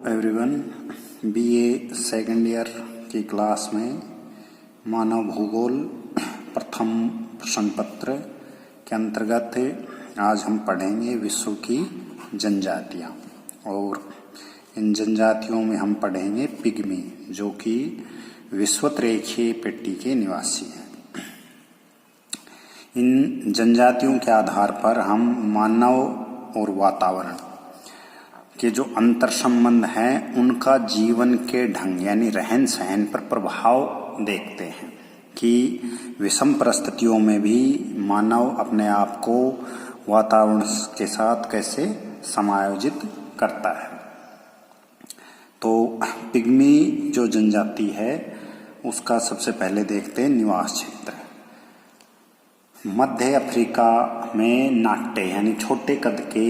Everyone, BA second year की class में मानव भूगोल प्रथम प्रश्न पत्र के अंतर्गत आज हम पढ़ेंगे विश्व की जनजातियां। और इन जनजातियों में हम पढ़ेंगे पिग्मी, जो कि विषुवत रेखीय पेटी के निवासी हैं। इन जनजातियों के आधार पर हम मानव और वातावरण के जो अंतर संबंध हैं उनका जीवन के ढंग यानी रहन सहन पर प्रभाव देखते हैं कि विषम परिस्थितियों में भी मानव अपने आप को वातावरण के साथ कैसे समायोजित करता है। तो पिग्मी जो जनजाति है उसका सबसे पहले देखते हैं निवास क्षेत्र। मध्य अफ्रीका में नाट्य यानी छोटे कद के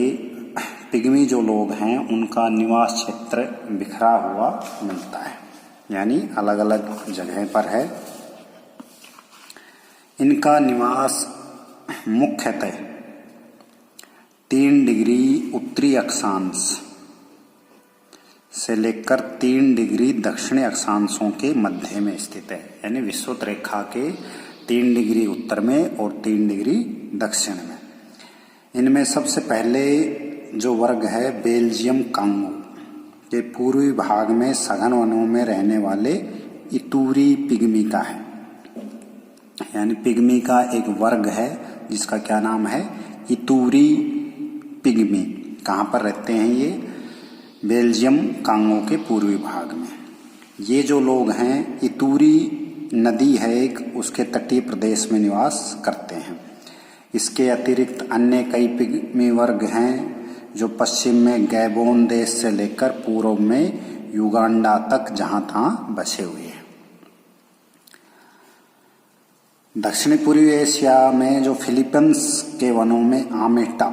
पिग्मी जो लोग हैं उनका निवास क्षेत्र बिखरा हुआ मिलता है, यानी अलग अलग जगह पर है। इनका निवास मुख्यतः 3 डिग्री उत्तरी अक्षांश से लेकर 3 डिग्री दक्षिणी अक्षांशों के मध्य में स्थित है, यानी विषुवत रेखा के 3 डिग्री उत्तर में और 3 डिग्री दक्षिण में। इनमें सबसे पहले जो वर्ग है बेल्जियम कांगो के पूर्वी भाग में सघन वनों में रहने वाले इतूरी पिग्मी का है, यानी पिग्मी का एक वर्ग है जिसका क्या नाम है, इतूरी पिग्मी। कहाँ पर रहते हैं ये? बेल्जियम कांगो के पूर्वी भाग में। ये जो लोग हैं, इतूरी नदी है एक, उसके तटीय प्रदेश में निवास करते हैं। इसके अतिरिक्त अन्य कई पिग्मी वर्ग हैं जो पश्चिम में गैबोन देश से लेकर पूर्व में युगांडा तक जहां तहां बसे हुए हैं। दक्षिणी पूर्वी एशिया में जो फिलीपींस के वनों में आमेटा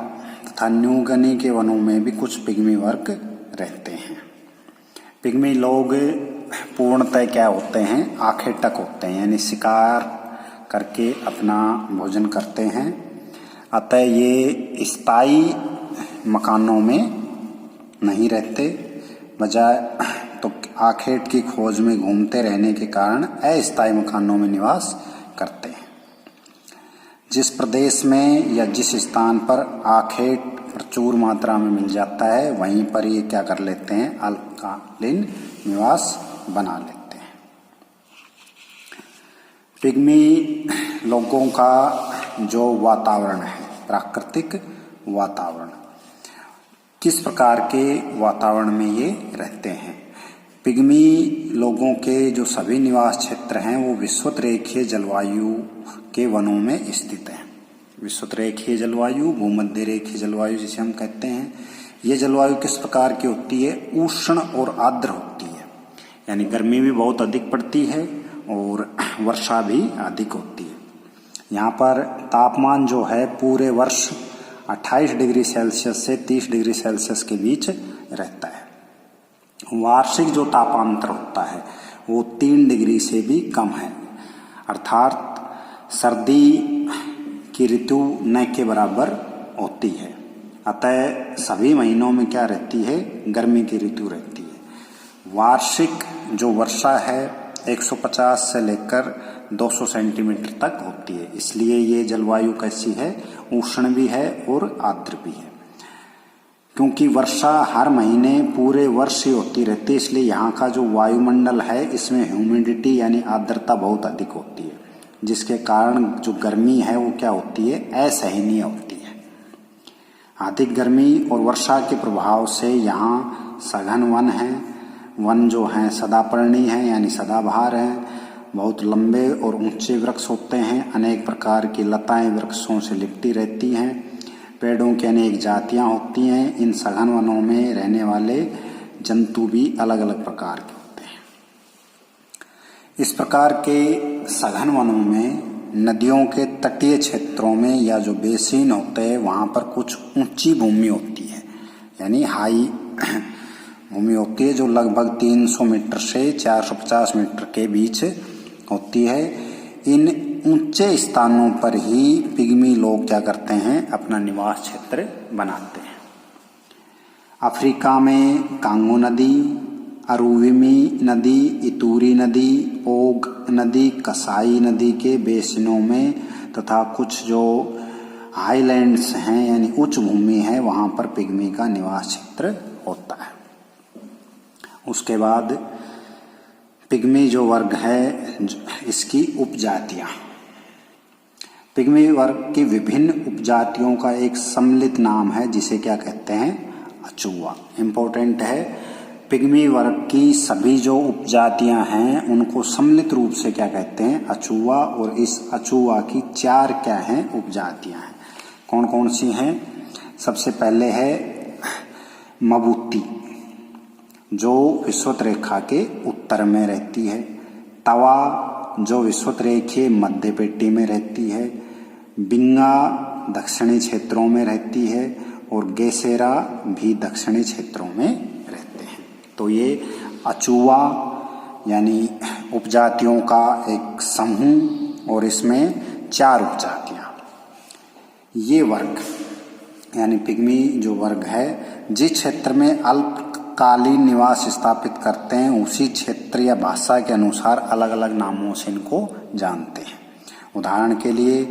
तथा न्यूगिनी के वनों में भी कुछ पिग्मी वर्ग रहते हैं। पिग्मी लोग पूर्णतः क्या होते हैं, आखेटक होते हैं, यानी शिकार करके अपना भोजन करते हैं। अतः ये स्थायी मकानों में नहीं रहते, बजाय तो आखेट की खोज में घूमते रहने के कारण अस्थायी मकानों में निवास करते हैं। जिस प्रदेश में या जिस स्थान पर आखेट प्रचुर मात्रा में मिल जाता है वहीं पर ये क्या कर लेते हैं, अल्पकालीन निवास बना लेते हैं। पिग्मी लोगों का जो वातावरण है, प्राकृतिक वातावरण, किस प्रकार के वातावरण में ये रहते हैं। पिग्मी लोगों के जो सभी निवास क्षेत्र हैं वो विषुवत रेखीय जलवायु के वनों में स्थित हैं। विषुवत रेखीय जलवायु, भूमध्य रेखीय जलवायु जिसे हम कहते हैं, ये जलवायु किस प्रकार की होती है, उष्ण और आर्द्र होती है, यानी गर्मी भी बहुत अधिक पड़ती है और वर्षा भी अधिक होती है। यहाँ पर तापमान जो है पूरे वर्ष 28 डिग्री सेल्सियस से 30 डिग्री सेल्सियस के बीच रहता है। वार्षिक जो तापांतर होता है वो 3 डिग्री से भी कम है, अर्थात सर्दी की ऋतु न के बराबर होती है। अतः सभी महीनों में क्या रहती है, गर्मी की ऋतु रहती है। वार्षिक जो वर्षा है 150 से लेकर 200 सेंटीमीटर तक होती है। इसलिए ये जलवायु कैसी है, उष्ण भी है और आर्द्र भी है। क्योंकि वर्षा हर महीने पूरे वर्ष ही होती रहती है, इसलिए यहाँ का जो वायुमंडल है इसमें ह्यूमिडिटी यानी आर्द्रता बहुत अधिक होती है, जिसके कारण जो गर्मी है वो क्या होती है, असहनीय होती है। अधिक गर्मी और वर्षा के प्रभाव से यहाँ सघन वन है, वन जो हैं सदापर्णी हैं यानी सदाबहार हैं, बहुत लंबे और ऊंचे वृक्ष होते हैं, अनेक प्रकार की लताएं वृक्षों से लिपटी रहती हैं, पेड़ों की अनेक जातियां होती हैं। इन सघन वनों में रहने वाले जंतु भी अलग अलग प्रकार के होते हैं। इस प्रकार के सघन वनों में नदियों के तटीय क्षेत्रों में या जो बेसिन होते हैं वहाँ पर कुछ ऊंची भूमि होती है, यानी हाई भूमि होती है, जो लगभग 300 मीटर से 450 मीटर के बीच होती है। इन ऊंचे स्थानों पर ही पिग्मी लोग क्या करते हैं, अपना निवास क्षेत्र बनाते हैं। अफ्रीका में कांगो नदी, अरुविमी नदी, इतूरी नदी, ओग नदी, कसाई नदी के बेसिनों में तथा कुछ जो हाईलैंड्स हैं यानी उच्च भूमि है वहां पर पिग्मी का निवास क्षेत्र होता है। उसके बाद पिग्मी जो वर्ग है इसकी उपजातियां, पिग्मी वर्ग की विभिन्न उपजातियों का एक सम्मिलित नाम है जिसे क्या कहते हैं, अचुआ। इंपॉर्टेंट है, पिग्मी वर्ग की सभी जो उपजातियां हैं उनको सम्मिलित रूप से क्या कहते हैं, अचुआ। और इस अचुआ की 4 क्या हैं, उपजातियां हैं। कौन कौन सी हैं? सबसे पहले है मबूती जो विषुवत रेखा के उत्तर में रहती है, तवा जो विषुवत रेखीय मध्य पेटी में रहती है, बिंगा दक्षिणी क्षेत्रों में रहती है और गेसेरा भी दक्षिणी क्षेत्रों में रहते हैं। तो ये अचुआ यानी उपजातियों का एक समूह और इसमें 4 उपजातियां। ये वर्ग यानी पिग्मी जो वर्ग है जिस क्षेत्र में अल्पकालीन निवास स्थापित करते हैं उसी क्षेत्र या भाषा के अनुसार अलग अलग नामों से इनको जानते हैं। उदाहरण के लिए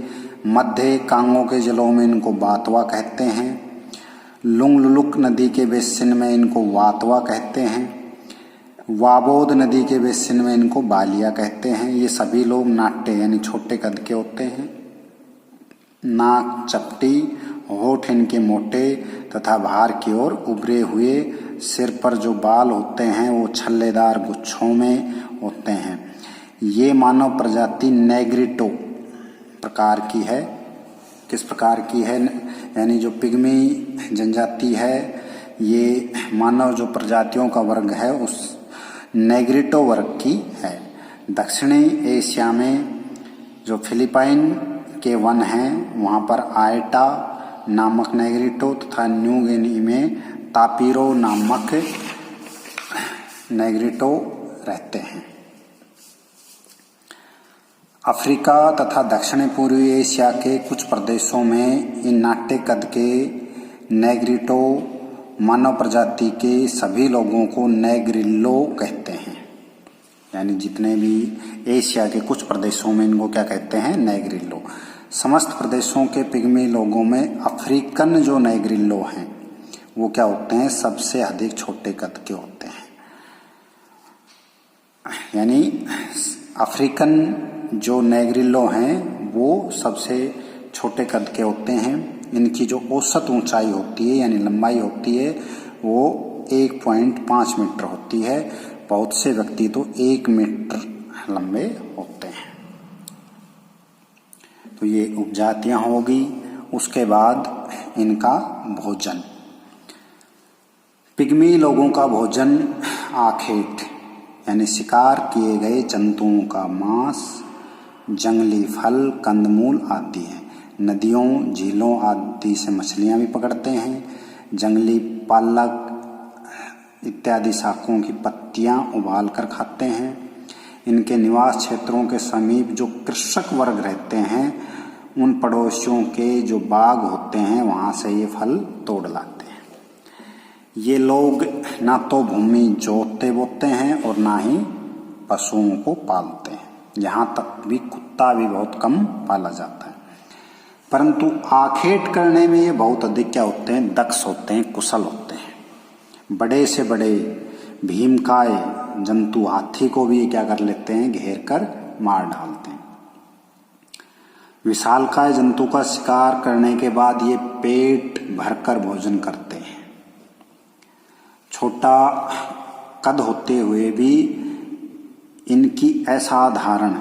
मध्य कांगो के जलों में इनको बातवा कहते हैं, लुंगलुलुक नदी के बेसिन में इनको वातवा कहते हैं, वाबोद नदी के बेसिन में इनको बालिया कहते हैं। ये सभी लोग नाट्य यानी छोटे कद के होते हैं, नाक चपटी, होठ इनके मोटे तथा बाहर की ओर उभरे हुए, सिर पर जो बाल होते हैं वो छल्लेदार गुच्छों में होते हैं। ये मानव प्रजाति नेग्रिटो प्रकार की है। किस प्रकार की है? यानी जो पिग्मी जनजाति है ये मानव जो प्रजातियों का वर्ग है उस नेग्रिटो वर्ग की है। दक्षिणी एशिया में जो फिलीपाइन के वन हैं वहाँ पर आयटा नामक नेग्रिटो तथा न्यू गिनी में तापीरो नामक नेग्रिटो रहते हैं। अफ्रीका तथा दक्षिण पूर्वी एशिया के कुछ प्रदेशों में इन नाट्य कद के नेग्रिटो मानव प्रजाति के सभी लोगों को नेग्रिल्लो कहते हैं। यानी जितने भी एशिया के कुछ प्रदेशों में इनको क्या कहते हैं, नेग्रिल्लो। समस्त प्रदेशों के पिग्मी लोगों में अफ्रीकन जो नेग्रिल्लो हैं वो क्या होते हैं, सबसे अधिक छोटे कद के होते हैं। यानी अफ्रीकन जो नेग्रिल्लो हैं वो सबसे छोटे कद के होते हैं। इनकी जो औसत ऊंचाई होती है यानी लंबाई होती है वो 1.5 मीटर होती है। बहुत से व्यक्ति तो 1 मीटर लंबे होते हैं। तो ये उपजातियां होगी। उसके बाद इनका भोजन, पिग्मी लोगों का भोजन आखेट यानी शिकार किए गए जंतुओं का मांस, जंगली फल, कंदमूल आदि है। नदियों झीलों आदि से मछलियां भी पकड़ते हैं। जंगली पालक इत्यादि शाकों की पत्तियां उबाल कर खाते हैं। इनके निवास क्षेत्रों के समीप जो कृषक वर्ग रहते हैं उन पड़ोसियों के जो बाग होते हैं वहां से ये फल तोड़ लाते हैं। ये लोग ना तो भूमि जोतते बोते हैं और ना ही पशुओं को पालते हैं। यहाँ तक भी कुत्ता भी बहुत कम पाला जाता है। परंतु आखेट करने में ये बहुत अधिक क्या होते हैं, दक्ष होते हैं, कुशल होते हैं। बड़े से बड़े भीमकाय जंतु हाथी को भी क्या कर लेते हैं, घेर कर मार डालते हैं। विशालकाय जंतु का शिकार करने के बाद ये पेट भरकर भोजन करते हैं। छोटा कद होते हुए भी इनकी असाधारण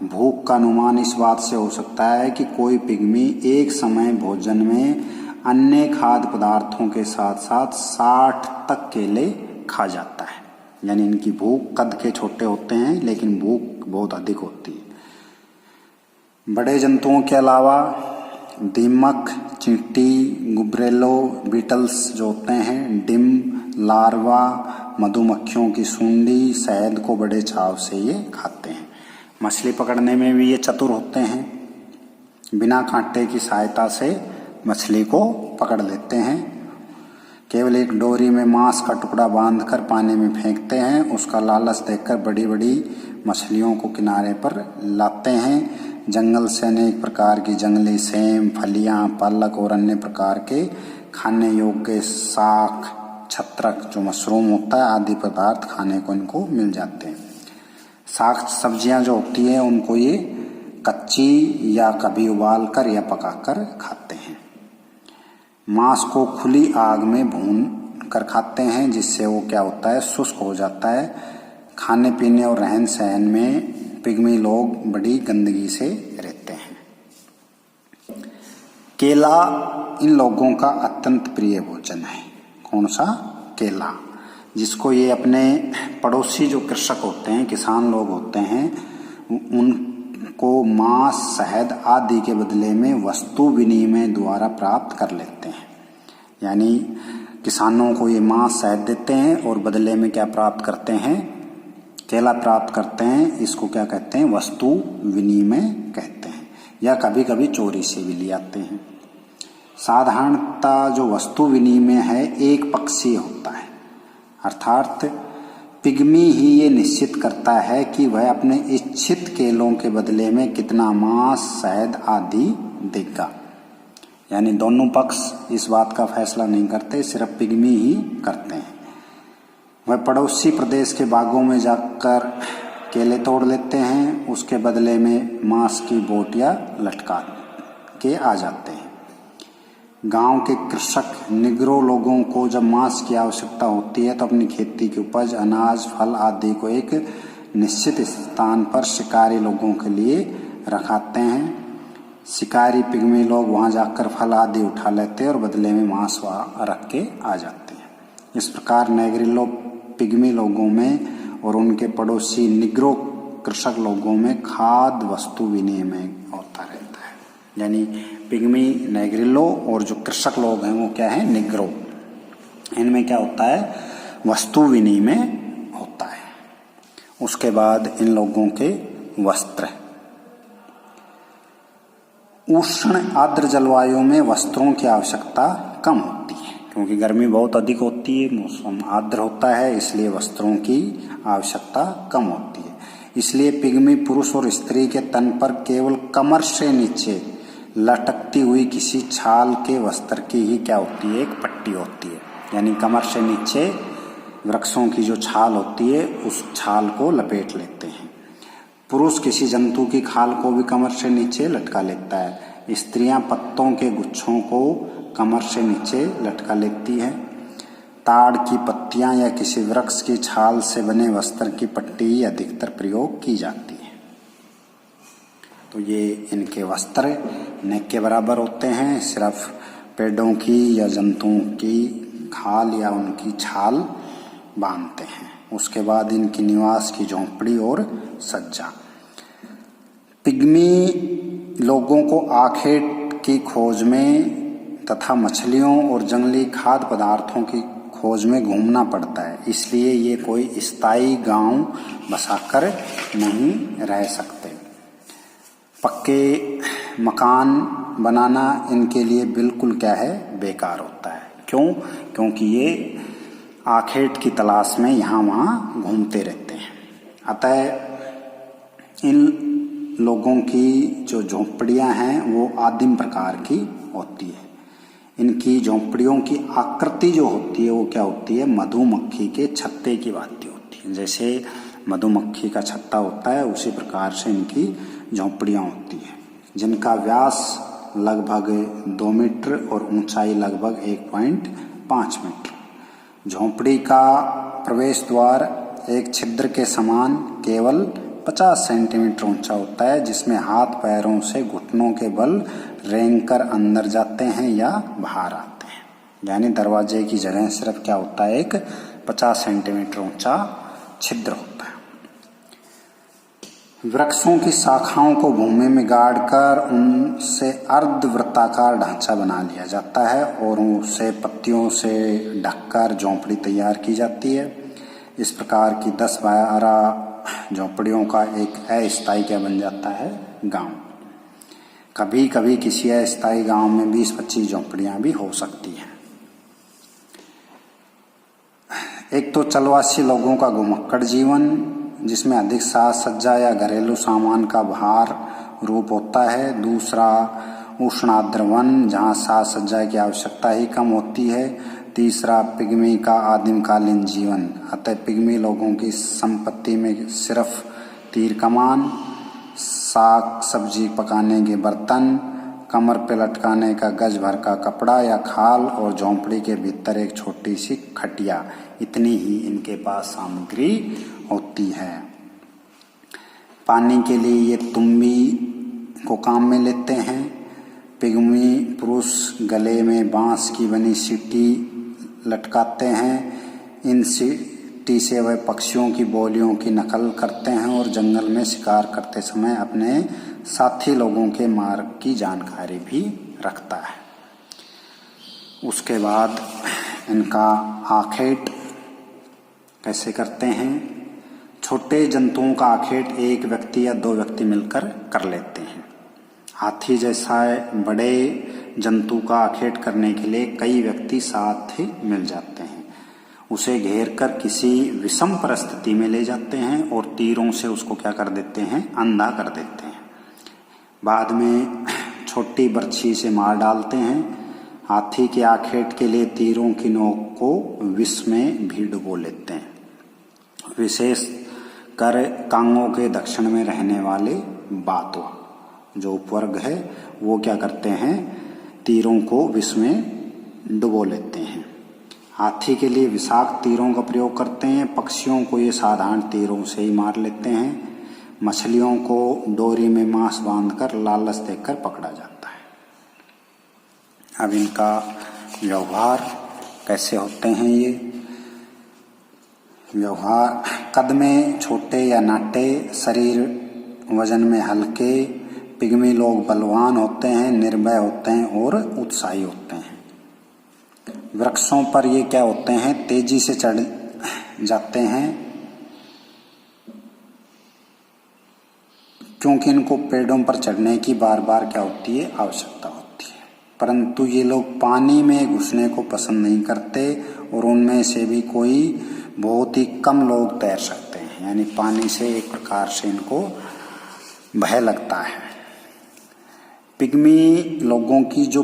भूख का अनुमान इस बात से हो सकता है कि कोई पिग्मी एक समय भोजन में अन्य खाद्य पदार्थों के साथ साथ 60 तक केले खा जाता है। यानी इनकी भूख, कद के छोटे होते हैं लेकिन भूख बहुत अधिक होती है। बड़े जंतुओं के अलावा दीमक, चींटी, गुबरेलो, बीटल्स जो होते हैं, डिम्ब, लार्वा, मधुमक्खियों की सूंडी, शहद को बड़े चाव से ये खाते हैं। मछली पकड़ने में भी ये चतुर होते हैं। बिना कांटे की सहायता से मछली को पकड़ लेते हैं। केवल एक डोरी में मांस का टुकड़ा बांधकर पानी में फेंकते हैं। उसका लालच देखकर बड़ी बड़ी मछलियों को किनारे पर लाते हैं। जंगल से अनेक प्रकार की जंगली सेम, फलियां, पालक और अन्य प्रकार के खाने योग्य शाक, छत्रक जो मशरूम होता है आदि पदार्थ खाने को इनको मिल जाते हैं। शाक सब्जियां जो होती हैं उनको ये कच्ची या कभी उबाल कर या पकाकर खाते हैं। मांस को खुली आग में भून कर खाते हैं, जिससे वो क्या होता है, शुष्क हो जाता है। खाने पीने और रहन सहन में पिग्मी लोग बड़ी गंदगी से रहते हैं। केला इन लोगों का अत्यंत प्रिय भोजन है। कौन सा? केला, जिसको ये अपने पड़ोसी जो कृषक होते हैं, किसान लोग होते हैं, उनको मांस, शहद आदि के बदले में वस्तु विनिमय द्वारा प्राप्त कर लेते हैं। यानी किसानों को ये मांस, शहद देते हैं और बदले में क्या प्राप्त करते हैं? केला प्राप्त करते हैं। इसको क्या कहते हैं? वस्तु विनिमय कहते हैं, या कभी कभी चोरी से भी ले आते हैं। साधारणतः जो वस्तु विनिमय है एक पक्षीय होता है, अर्थात पिग्मी ही ये निश्चित करता है कि वह अपने इच्छित केलों के बदले में कितना मांस, शहद आदि देगा। यानी दोनों पक्ष इस बात का फैसला नहीं करते, सिर्फ पिग्मी ही करते हैं। वह पड़ोसी प्रदेश के बागों में जाकर केले तोड़ लेते हैं, उसके बदले में मांस की बोटियां लटका के आ जाते हैं। गांव के कृषक निग्रो लोगों को जब मांस की आवश्यकता होती है तो अपनी खेती की उपज, अनाज, फल आदि को एक निश्चित स्थान पर शिकारी लोगों के लिए रखाते हैं। शिकारी पिग्मी लोग वहां जाकर फल आदि उठा लेते हैं और बदले में मांस वहां रख के आ जाते हैं। इस प्रकार नेग्रिलो पिग्मी लोगों में और उनके पड़ोसी निग्रो कृषक लोगों में खाद्य वस्तु विनिमय होता रहता है। यानी पिग्मी, नेग्रिलो और जो कृषक लोग हैं वो क्या है? निग्रो। इनमें क्या होता है? वस्तु विनिमय होता है। उसके बाद इन लोगों के वस्त्र। उष्ण आर्द्र जलवायु में वस्त्रों की आवश्यकता कम होती है, क्योंकि गर्मी बहुत अधिक होती है, मौसम आर्द्र होता है, इसलिए वस्त्रों की आवश्यकता कम होती है। इसलिए पिग्मी पुरुष और स्त्री के तन पर केवल कमर से नीचे लटकती हुई किसी छाल के वस्त्र की ही क्या होती है? एक पट्टी होती है। यानी कमर से नीचे वृक्षों की जो छाल होती है उस छाल को लपेट लेते हैं। पुरुष किसी जंतु की खाल को भी कमर से नीचे लटका लेता है। स्त्रियां पत्तों के गुच्छों को कमर से नीचे लटका लेती है। ताड़ की पत्तियां या किसी वृक्ष की छाल से बने वस्त्र की पट्टी अधिकतर प्रयोग की जाती है। तो ये इनके वस्त्र नेक के बराबर होते हैं, सिर्फ पेड़ों की या जंतुओं की खाल या उनकी छाल बांधते हैं। उसके बाद इनकी निवास की झोंपड़ी और सज्जा। पिग्मी लोगों को आखेट की खोज में तथा मछलियों और जंगली खाद्य पदार्थों की खोज में घूमना पड़ता है, इसलिए ये कोई स्थायी गांव बसाकर नहीं रह सकते। पक्के मकान बनाना इनके लिए बिल्कुल क्या है? बेकार होता है। क्यों? क्योंकि ये आखेट की तलाश में यहाँ वहाँ घूमते रहते हैं। अतः इन लोगों की जो झोंपड़ियाँ हैं वो आदिम प्रकार की होती है। इनकी झोंपड़ियों की आकृति जो होती है वो क्या होती है? मधुमक्खी के छत्ते की भांति होती है। जैसे मधुमक्खी का छत्ता होता है उसी प्रकार से इनकी झोंपड़ियाँ होती हैं, जिनका व्यास लगभग 2 मीटर और ऊंचाई लगभग 1.5 मीटर। झोंपड़ी का प्रवेश द्वार एक छिद्र के समान केवल 50 सेंटीमीटर ऊंचा होता है, जिसमें हाथ पैरों से घुटनों के बल रेंगकर अंदर जाते हैं या बाहर आते हैं। यानी दरवाजे की जगह सिर्फ क्या होता है? एक 50 सेंटीमीटर ऊंचा छिद्र होता है। वृक्षों की शाखाओं को भूमि में गाड़कर उनसे अर्धवृत्ताकार ढांचा बना लिया जाता है और उसे पत्तियों से ढककर झोंपड़ी तैयार की जाती है। इस प्रकार की 10-12 झोंपड़ियों का एक अस्थायी क्या बन जाता है? गांव। कभी कभी किसी अस्थायी गांव में 20-25 झोंपड़ियां भी हो सकती हैं। एक तो चलवासी लोगों का घुमक्कड़ जीवन, जिसमें अधिक साज सज्जा या घरेलू सामान का भार रूप होता है। दूसरा उष्णार्द्र वन, जहाँ साज सज्जा की आवश्यकता ही कम होती है। तीसरा पिग्मी का आदिमकालीन जीवन, अतः पिग्मी लोगों की संपत्ति में सिर्फ तीर कमान, साग सब्जी पकाने के बर्तन, कमर पे लटकाने का गज भर का कपड़ा या खाल और झोंपड़ी के भीतर एक छोटी सी खटिया, इतनी ही इनके पास सामग्री होती है। पानी के लिए ये तुम्बी को काम में लेते हैं। पिग्मी पुरुष गले में बांस की बनी सीटी लटकाते हैं। इन सीटी से वह पक्षियों की बोलियों की नकल करते हैं और जंगल में शिकार करते समय अपने साथी लोगों के मार्ग की जानकारी भी रखता है। उसके बाद इनका आखेट कैसे करते हैं। छोटे जंतुओं का आखेट एक व्यक्ति या दो व्यक्ति मिलकर कर लेते हैं। हाथी जैसा बड़े जंतु का आखेट करने के लिए कई व्यक्ति साथ ही मिल जाते हैं। उसे घेर कर किसी विषम परिस्थिति में ले जाते हैं और तीरों से उसको क्या कर देते हैं, अंधा कर देते हैं। बाद में छोटी बर्छी से मार डालते हैं। हाथी के आखेट के लिए तीरों की नोक को विष में भी डुबो लेते हैं। विशेष कर कांगों के दक्षिण में रहने वाले बातो जो उपवर्ग है, वो क्या करते हैं, तीरों को विष में डुबो लेते हैं। हाथी के लिए विषाक्त तीरों का प्रयोग करते हैं। पक्षियों को ये साधारण तीरों से ही मार लेते हैं। मछलियों को डोरी में मांस बांधकर लालच देकर पकड़ा जाता है। अब इनका व्यवहार कैसे होते हैं। ये व्यवहार कद में छोटे या नाटे, शरीर वजन में हल्के। पिग्मी लोग बलवान होते हैं, निर्भय होते हैं और उत्साही होते हैं। वृक्षों पर ये क्या होते हैं, तेजी से चढ़ जाते हैं, क्योंकि इनको पेड़ों पर चढ़ने की बार बार क्या होती है, आवश्यकता होती है। परंतु ये लोग पानी में घुसने को पसंद नहीं करते और उनमें से भी कोई बहुत ही कम लोग तैर सकते हैं, यानी पानी से एक प्रकार से इनको भय लगता है। पिग्मी लोगों की जो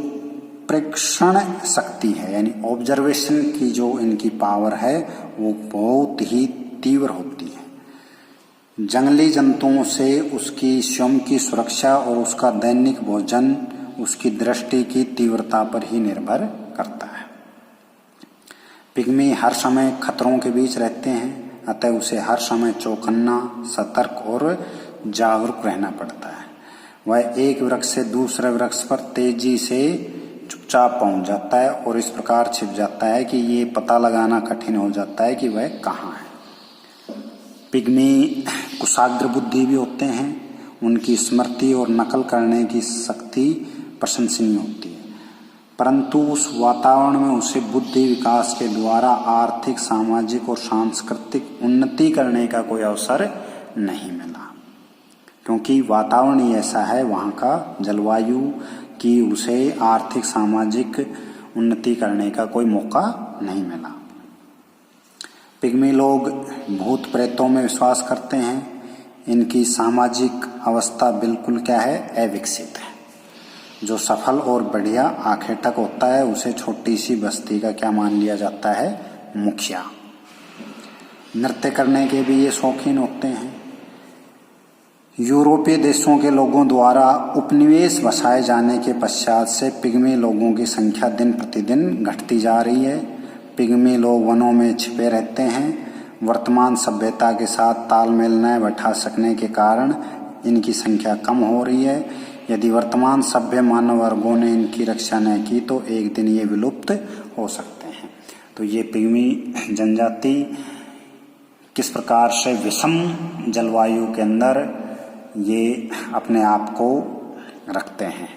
प्रेक्षण शक्ति है, यानी ऑब्जर्वेशन की जो इनकी पावर है, वो बहुत ही तीव्र होती है। जंगली जंतुओं से उसकी स्वयं की सुरक्षा और उसका दैनिक भोजन उसकी दृष्टि की तीव्रता पर ही निर्भर करता है। पिग्मी हर समय खतरों के बीच रहते हैं, अतः उसे हर समय चौकन्ना, सतर्क और जागरूक रहना पड़ता है। वह एक वृक्ष से दूसरे वृक्ष पर तेजी से चुपचाप पहुंच जाता है और इस प्रकार छिप जाता है कि ये पता लगाना कठिन हो जाता है कि वह कहाँ है। पिग्मी कुशाग्र बुद्धि भी होते हैं। उनकी स्मृति और नकल करने की शक्ति प्रशंसनीय होती है, परंतु उस वातावरण में उसे बुद्धि विकास के द्वारा आर्थिक, सामाजिक और सांस्कृतिक उन्नति करने का कोई अवसर नहीं मिला, क्योंकि वातावरण ही ऐसा है वहाँ का, जलवायु, कि उसे आर्थिक, सामाजिक उन्नति करने का कोई मौका नहीं मिला। पिग्मी लोग भूत प्रेतों में विश्वास करते हैं। इनकी सामाजिक अवस्था बिल्कुल क्या है, अविकसित है। जो सफल और बढ़िया आखेटक होता है उसे छोटी सी बस्ती का क्या मान लिया जाता है, मुखिया। नृत्य करने के भी ये शौकीन होते हैं। यूरोपीय देशों के लोगों द्वारा उपनिवेश बसाए जाने के पश्चात से पिग्मी लोगों की संख्या दिन प्रतिदिन घटती जा रही है। पिग्मी लोग वनों में छिपे रहते हैं। वर्तमान सभ्यता के साथ तालमेल न बैठा सकने के कारण इनकी संख्या कम हो रही है। यदि वर्तमान सभ्य मानव वर्गों ने इनकी रक्षा न की तो एक दिन ये विलुप्त हो सकते हैं। तो ये पिग्मी जनजाति किस प्रकार से विषम जलवायु के अंदर ये अपने आप को रखते हैं।